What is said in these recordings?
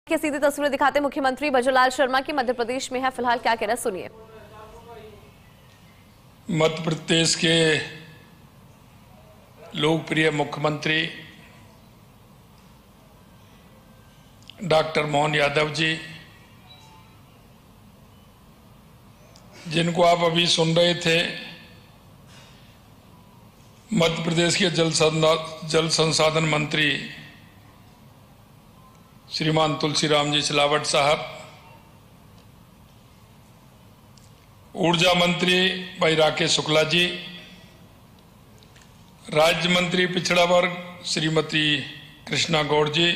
की सीधी तस्वीरें दिखाते मुख्यमंत्री भजनलाल शर्मा की मध्य प्रदेश में है फिलहाल, क्या कह रहे हैं सुनिए। मध्य प्रदेश के लोकप्रिय मुख्यमंत्री डॉक्टर मोहन यादव जी, जिनको आप अभी सुन रहे थे, मध्य प्रदेश के जल संसाधन मंत्री श्रीमान तुलसीराम जी सिलावट साहब, ऊर्जा मंत्री भाई राकेश शुक्ला जी, राज्य मंत्री पिछड़ा वर्ग श्रीमती कृष्णा गौड़ जी,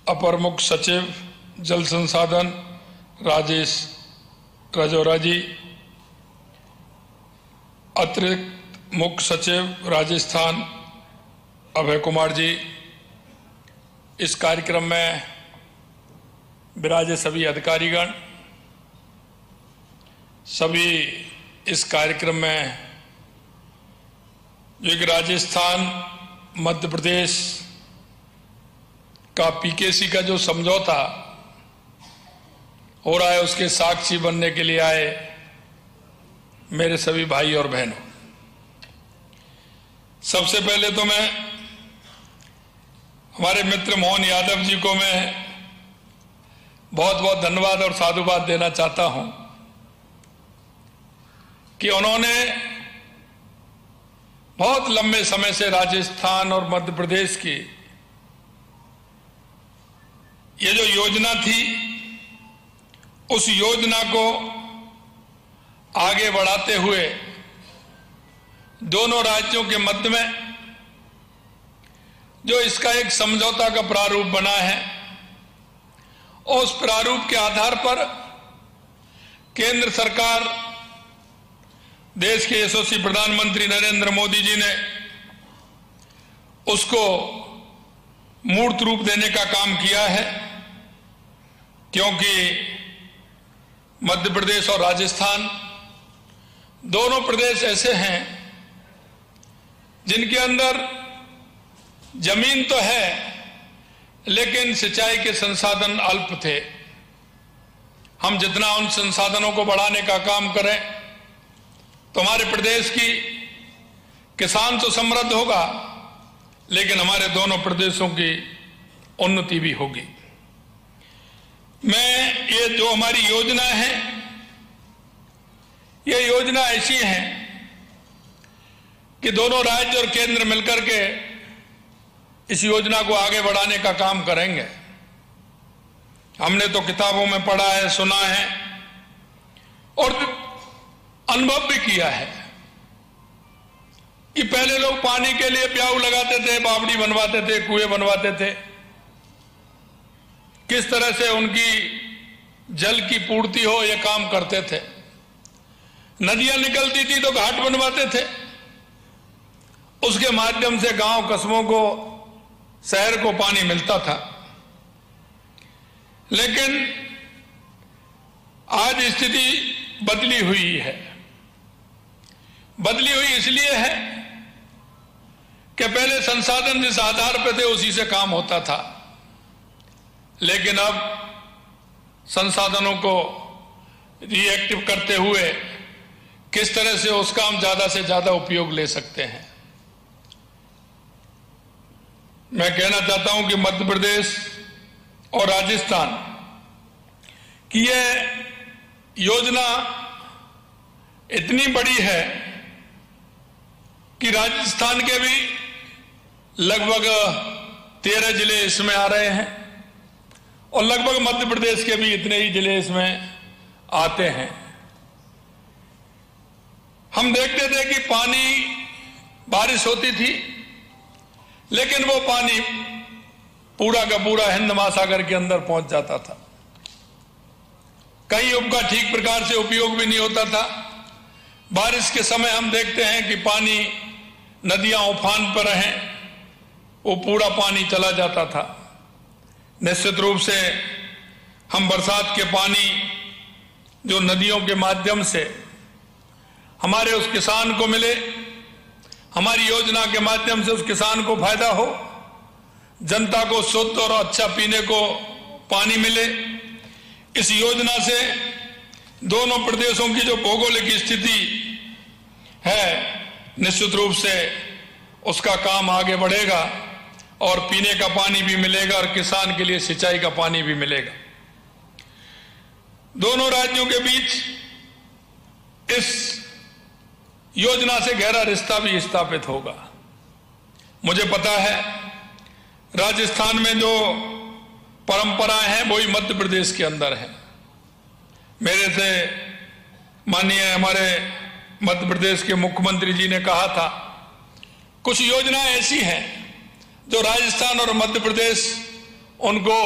अपर मुख्य सचिव जल संसाधन राजेश राजौरा जी, अतिरिक्त मुख्य सचिव राजस्थान अभय कुमार जी, इस कार्यक्रम में विराजे सभी अधिकारीगण, सभी इस कार्यक्रम में जो एक राजस्थान मध्य प्रदेश का पीकेसी का जो समझौता हो रहा है उसके साक्षी बनने के लिए आए मेरे सभी भाई और बहनों, सबसे पहले तो मैं हमारे मित्र मोहन यादव जी को मैं बहुत बहुत धन्यवाद और साधुवाद देना चाहता हूं कि उन्होंने बहुत लंबे समय से राजस्थान और मध्य प्रदेश की ये जो योजना थी उस योजना को आगे बढ़ाते हुए दोनों राज्यों के मध्य में जो इसका एक समझौता का प्रारूप बना है, उस प्रारूप के आधार पर केंद्र सरकार, देश के यशस्वी प्रधानमंत्री नरेंद्र मोदी जी ने उसको मूर्त रूप देने का काम किया है, क्योंकि मध्य प्रदेश और राजस्थान दोनों प्रदेश ऐसे हैं जिनके अंदर जमीन तो है लेकिन सिंचाई के संसाधन अल्प थे। हम जितना उन संसाधनों को बढ़ाने का काम करें तो हमारे प्रदेश की किसान तो समृद्ध होगा, लेकिन हमारे दोनों प्रदेशों की उन्नति भी होगी। मैं ये जो हमारी योजना है, ये योजना ऐसी है कि दोनों राज्य और केंद्र मिलकर के इस योजना को आगे बढ़ाने का काम करेंगे। हमने तो किताबों में पढ़ा है, सुना है और अनुभव भी किया है कि पहले लोग पानी के लिए प्याऊ लगाते थे, बावड़ी बनवाते थे, कुएं बनवाते थे, किस तरह से उनकी जल की पूर्ति हो यह काम करते थे। नदियां निकलती थी तो घाट बनवाते थे, उसके माध्यम से गांव कस्बों को, शहर को पानी मिलता था। लेकिन आज स्थिति बदली हुई है। बदली हुई इसलिए है कि पहले संसाधन जिस आधार पर थे उसी से काम होता था, लेकिन अब संसाधनों को रिएक्टिव करते हुए किस तरह से उसका हम ज्यादा से ज्यादा उपयोग ले सकते हैं। मैं कहना चाहता हूं कि मध्य प्रदेश और राजस्थान की यह योजना इतनी बड़ी है कि राजस्थान के भी लगभग 13 जिले इसमें आ रहे हैं और लगभग मध्य प्रदेश के भी इतने ही जिले इसमें आते हैं। हम देखते थे कि पानी बारिश होती थी, लेकिन वो पानी पूरा का पूरा हिंद महासागर के अंदर पहुंच जाता था। कहीं उसका ठीक प्रकार से उपयोग भी नहीं होता था। बारिश के समय हम देखते हैं कि पानी, नदियां उफान पर हैं, वो पूरा पानी चला जाता था। निश्चित रूप से हम बरसात के पानी जो नदियों के माध्यम से हमारे उस किसान को मिले, हमारी योजना के माध्यम से उस किसान को फायदा हो, जनता को शुद्ध और अच्छा पीने को पानी मिले। इस योजना से दोनों प्रदेशों की जो भौगोलिक स्थिति है निश्चित रूप से उसका काम आगे बढ़ेगा और पीने का पानी भी मिलेगा और किसान के लिए सिंचाई का पानी भी मिलेगा। दोनों राज्यों के बीच इस योजना से गहरा रिश्ता भी स्थापित होगा। मुझे पता है राजस्थान में जो परंपराएं हैं वही मध्य प्रदेश के अंदर है। मेरे से माननीय हमारे मध्य प्रदेश के मुख्यमंत्री जी ने कहा था कुछ योजनाएं ऐसी हैं जो राजस्थान और मध्य प्रदेश उनको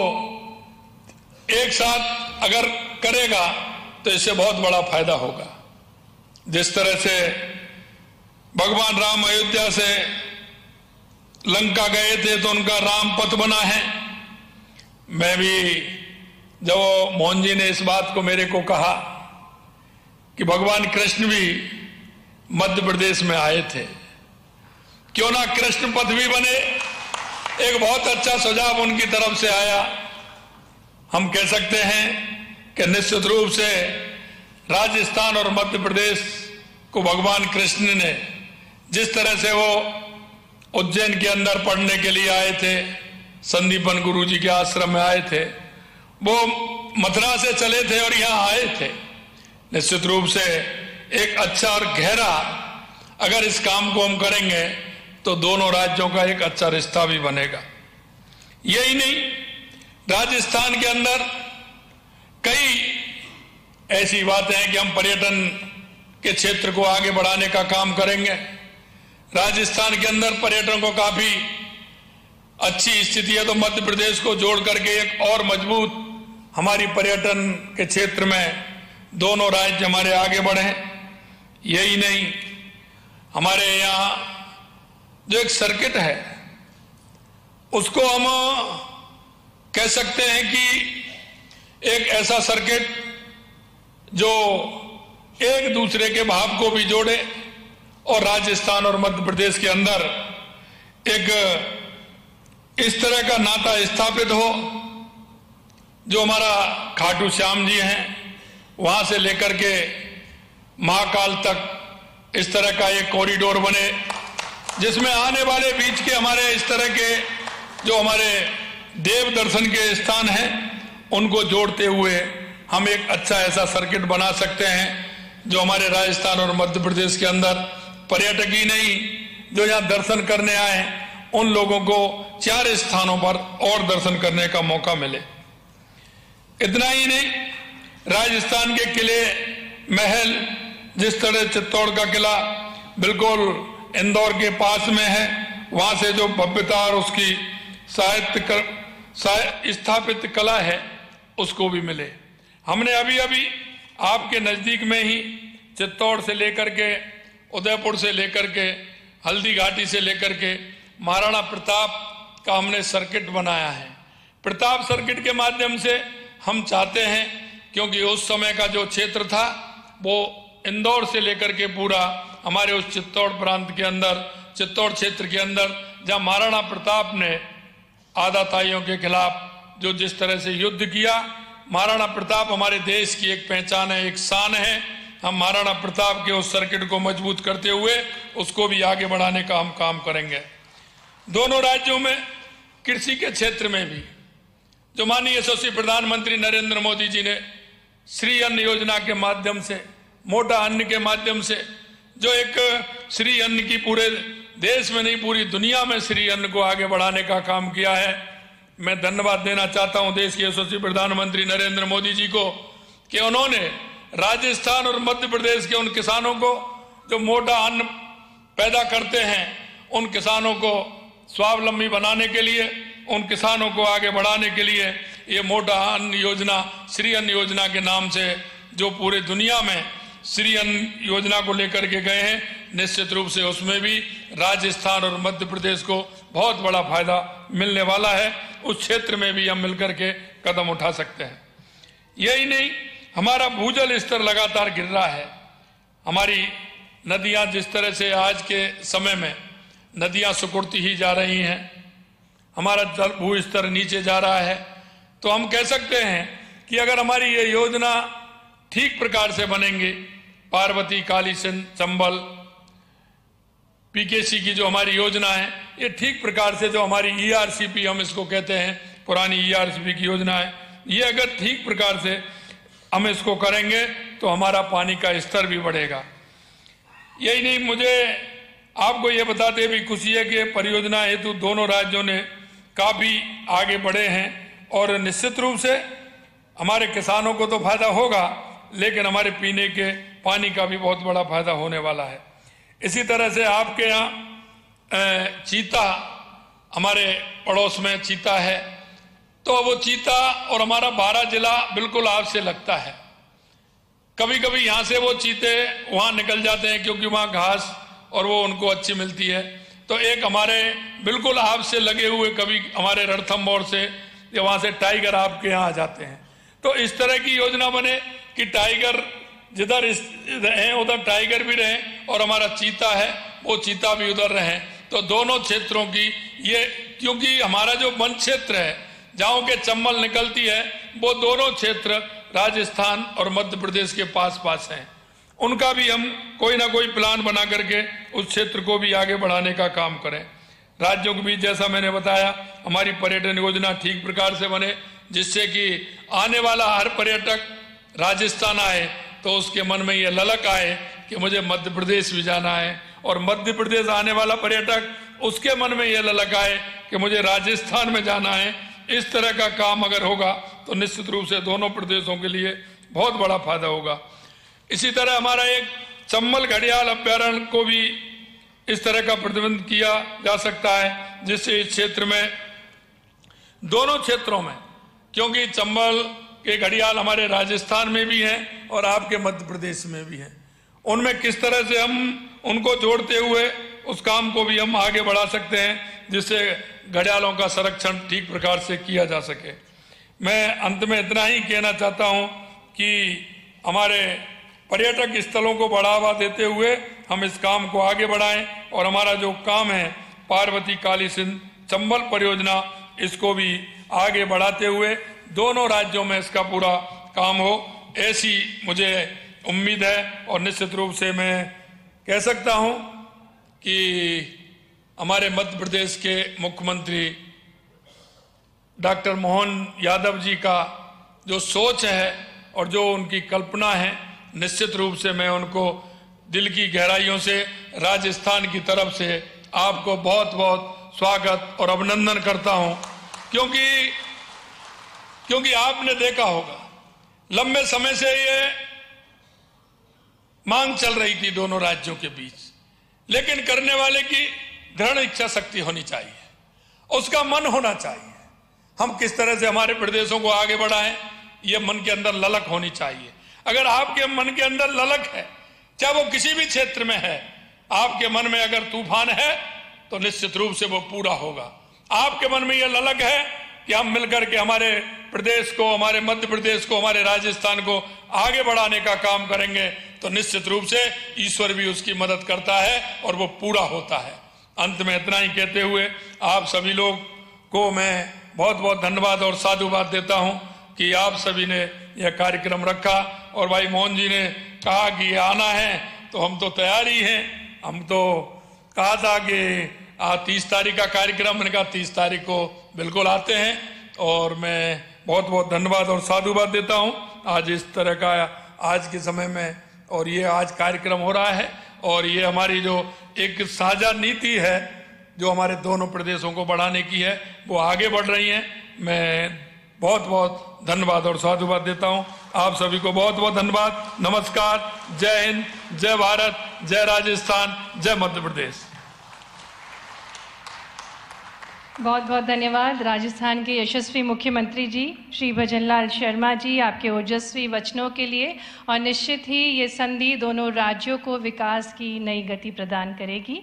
एक साथ अगर करेगा तो इससे बहुत बड़ा फायदा होगा। जिस तरह से भगवान राम अयोध्या से लंका गए थे तो उनका राम पथ बना है। मैं भी जब मोहन जी ने इस बात को मेरे को कहा कि भगवान कृष्ण भी मध्य प्रदेश में आए थे, क्यों ना कृष्ण पथ भी बने। एक बहुत अच्छा सुझाव उनकी तरफ से आया। हम कह सकते हैं कि निश्चित रूप से राजस्थान और मध्य प्रदेश को भगवान कृष्ण ने जिस तरह से वो उज्जैन के अंदर पढ़ने के लिए आए थे, संदीपन गुरु जी के आश्रम में आए थे, वो मथुरा से चले थे और यहाँ आए थे। निश्चित रूप से एक अच्छा और गहरा अगर इस काम को हम करेंगे तो दोनों राज्यों का एक अच्छा रिश्ता भी बनेगा। यही नहीं, राजस्थान के अंदर कई ऐसी बातें हैं कि हम पर्यटन के क्षेत्र को आगे बढ़ाने का काम करेंगे। राजस्थान के अंदर पर्यटन को काफी अच्छी स्थिति है, तो मध्य प्रदेश को जोड़ करके एक और मजबूत हमारी पर्यटन के क्षेत्र में दोनों राज्य हमारे आगे बढ़े। यही नहीं, हमारे यहाँ जो एक सर्किट है उसको हम कह सकते हैं कि एक ऐसा सर्किट जो एक दूसरे के भाव को भी जोड़े और राजस्थान और मध्य प्रदेश के अंदर एक इस तरह का नाता स्थापित हो जो हमारा खाटू श्याम जी हैं वहां से लेकर के महाकाल तक इस तरह का एक कॉरिडोर बने जिसमें आने वाले बीच के हमारे इस तरह के जो हमारे देव दर्शन के स्थान हैं उनको जोड़ते हुए हम एक अच्छा ऐसा सर्किट बना सकते हैं जो हमारे राजस्थान और मध्य प्रदेश के अंदर पर्यटक ही नहीं जो यहाँ दर्शन करने आए उन लोगों को 4 स्थानों पर और दर्शन करने का मौका मिले। इतना ही नहीं, राजस्थान के किले महल जिस तरह चित्तौड़ का किला बिल्कुल इंदौर के पास में है, वहां से जो भव्यता और उसकी स्थापित कला है उसको भी मिले। हमने अभी अभी आपके नजदीक में ही चित्तौड़ से लेकर के उदयपुर से लेकर के हल्दी घाटी से लेकर के महाराणा प्रताप का हमने सर्किट बनाया है। प्रताप सर्किट के माध्यम से हम चाहते हैं, क्योंकि उस समय का जो क्षेत्र था वो इंदौर से लेकर के पूरा हमारे उस चित्तौड़ प्रांत के अंदर, चित्तौड़ क्षेत्र के अंदर जहां महाराणा प्रताप ने आदाताइयों के खिलाफ जो जिस तरह से युद्ध किया, महाराणा प्रताप हमारे देश की एक पहचान है, एक शान है। हम महाराणा प्रताप के उस सर्किट को मजबूत करते हुए उसको भी आगे बढ़ाने का हम काम करेंगे। दोनों राज्यों में कृषि के क्षेत्र में भी जो माननीय यशस्वी प्रधानमंत्री नरेंद्र मोदी जी ने श्री अन्न योजना के माध्यम से, मोटा अन्न के माध्यम से जो एक श्री अन्न की पूरे देश में नहीं पूरी दुनिया में श्री अन्न को आगे बढ़ाने का काम किया है, मैं धन्यवाद देना चाहता हूं देश के यशस्वी प्रधानमंत्री नरेंद्र मोदी जी को कि उन्होंने राजस्थान और मध्य प्रदेश के उन किसानों को जो मोटा अन्न पैदा करते हैं उन किसानों को स्वावलंबी बनाने के लिए, उन किसानों को आगे बढ़ाने के लिए ये मोटा अन्न योजना, श्री अन्न योजना के नाम से जो पूरे दुनिया में श्री अन्न योजना को लेकर के गए हैं, निश्चित रूप से उसमें भी राजस्थान और मध्य प्रदेश को बहुत बड़ा फायदा मिलने वाला है। उस क्षेत्र में भी हम मिलकर के कदम उठा सकते हैं। यही नहीं, हमारा भूजल स्तर लगातार गिर रहा है। हमारी नदियां जिस तरह से आज के समय में नदियां सिकुड़ती ही जा रही हैं, हमारा भू स्तर नीचे जा रहा है। तो हम कह सकते हैं कि अगर हमारी ये योजना ठीक प्रकार से बनेंगे, पार्वती, काली सिंध, चंबल, पीकेसी की जो हमारी योजना है, ये ठीक प्रकार से जो हमारी ईआरसीपी हम इसको कहते हैं, पुरानी ईआरसीपी की योजना है, ये अगर ठीक प्रकार से हम इसको करेंगे तो हमारा पानी का स्तर भी बढ़ेगा। यही नहीं, मुझे आपको ये बताते भी खुशी है कि परियोजना हेतु दोनों राज्यों ने काफ़ी आगे बढ़े हैं और निश्चित रूप से हमारे किसानों को तो फायदा होगा, लेकिन हमारे पीने के पानी का भी बहुत बड़ा फायदा होने वाला है। इसी तरह से आपके यहाँ चीता, हमारे पड़ोस में चीता है, तो वो चीता और हमारा 12 जिला बिल्कुल आपसे लगता है। कभी कभी यहाँ से वो चीते वहाँ निकल जाते हैं क्योंकि वहाँ घास और वो उनको अच्छी मिलती है। तो एक हमारे बिल्कुल आपसे लगे हुए, कभी हमारे रणथंभौर से या वहाँ से टाइगर आपके यहाँ आ जाते हैं। तो इस तरह की योजना बने कि टाइगर जिधर हैं उधर टाइगर भी रहें और हमारा चीता है वो चीता भी उधर रहें। तो दोनों क्षेत्रों की ये, क्योंकि हमारा जो वन क्षेत्र है जहाँ के चंबल निकलती है, वो दोनों क्षेत्र राजस्थान और मध्य प्रदेश के पास पास हैं। उनका भी हम कोई ना कोई प्लान बना करके उस क्षेत्र को भी आगे बढ़ाने का काम करें। राज्यों के बीच, जैसा मैंने बताया, हमारी पर्यटन योजना ठीक प्रकार से बने, जिससे कि आने वाला हर पर्यटक राजस्थान आए तो उसके मन में ये ललक आए कि मुझे मध्य प्रदेश भी जाना है, और मध्य प्रदेश आने वाला पर्यटक उसके मन में ये ललक आए कि मुझे राजस्थान में जाना है। इस तरह का काम अगर होगा तो निश्चित रूप से दोनों प्रदेशों के लिए बहुत बड़ा फायदा होगा। इसी तरह हमारा एक चंबल घड़ियाल अभ्यारण्य को भी इस तरह का प्रतिबंध किया जा सकता है, जिससे इस क्षेत्र में, दोनों क्षेत्रों में, क्योंकि चंबल के घड़ियाल हमारे राजस्थान में भी हैं और आपके मध्य प्रदेश में भी हैं, उनमें किस तरह से हम उनको जोड़ते हुए उस काम को भी हम आगे बढ़ा सकते हैं, जिससे घड़ियालों का संरक्षण ठीक प्रकार से किया जा सके। मैं अंत में इतना ही कहना चाहता हूं कि हमारे पर्यटक स्थलों को बढ़ावा देते हुए हम इस काम को आगे बढ़ाएं और हमारा जो काम है पार्वती, काली सिंध, चंबल परियोजना, इसको भी आगे बढ़ाते हुए दोनों राज्यों में इसका पूरा काम हो, ऐसी मुझे उम्मीद है। और निश्चित रूप से मैं कह सकता हूं कि हमारे मध्य प्रदेश के मुख्यमंत्री डॉक्टर मोहन यादव जी का जो सोच है और जो उनकी कल्पना है, निश्चित रूप से मैं उनको दिल की गहराइयों से राजस्थान की तरफ से आपको बहुत बहुत स्वागत और अभिनंदन करता हूं, क्योंकि आपने देखा होगा लंबे समय से ये मांग चल रही थी दोनों राज्यों के बीच, लेकिन करने वाले की दृढ़ इच्छा शक्ति होनी चाहिए, उसका मन होना चाहिए। हम किस तरह से हमारे प्रदेशों को आगे बढ़ाएं, ये मन के अंदर ललक होनी चाहिए। अगर आपके मन के अंदर ललक है, चाहे वो किसी भी क्षेत्र में है, आपके मन में अगर तूफान है तो निश्चित रूप से वो पूरा होगा। आपके मन में यह ललक है कि हम मिलकर के हमारे प्रदेश को, हमारे मध्य प्रदेश को, हमारे राजस्थान को आगे बढ़ाने का काम करेंगे, तो निश्चित रूप से ईश्वर भी उसकी मदद करता है और वो पूरा होता है। अंत में इतना ही कहते हुए आप सभी लोग को मैं बहुत बहुत धन्यवाद और साधुवाद देता हूं कि आप सभी ने यह कार्यक्रम रखा, और भाई मोहन जी ने कहा कि आना है तो हम तो तैयार ही हैं। हम तो कहा था कि 30 तारीख का कार्यक्रम, मैंने कहा 30 तारीख को बिल्कुल आते हैं, और मैं बहुत बहुत धन्यवाद और साधुवाद देता हूं आज इस तरह का आज के समय में, और ये आज कार्यक्रम हो रहा है, और ये हमारी जो एक साझा नीति है जो हमारे दोनों प्रदेशों को बढ़ाने की है, वो आगे बढ़ रही है। मैं बहुत बहुत धन्यवाद और साधुवाद देता हूं। आप सभी को बहुत बहुत धन्यवाद। नमस्कार। जय हिंद, जय भारत, जय राजस्थान, जय मध्य प्रदेश। बहुत बहुत धन्यवाद राजस्थान के यशस्वी मुख्यमंत्री जी श्री भजनलाल शर्मा जी, आपके ओजस्वी वचनों के लिए। और निश्चित ही ये संधि दोनों राज्यों को विकास की नई गति प्रदान करेगी।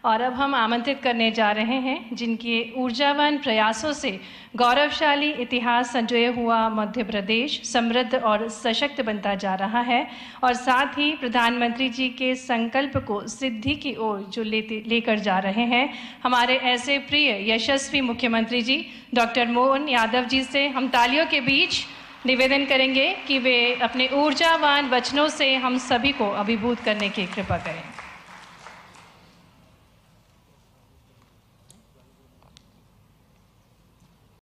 और अब हम आमंत्रित करने जा रहे हैं जिनके ऊर्जावान प्रयासों से गौरवशाली इतिहास संजोए हुआ मध्य प्रदेश समृद्ध और सशक्त बनता जा रहा है और साथ ही प्रधानमंत्री जी के संकल्प को सिद्धि की ओर जो लेकर जा रहे हैं, हमारे ऐसे प्रिय यशस्वी मुख्यमंत्री जी डॉक्टर मोहन यादव जी से हम तालियों के बीच निवेदन करेंगे कि वे अपने ऊर्जावान वचनों से हम सभी को अभिभूत करने की कृपा करें।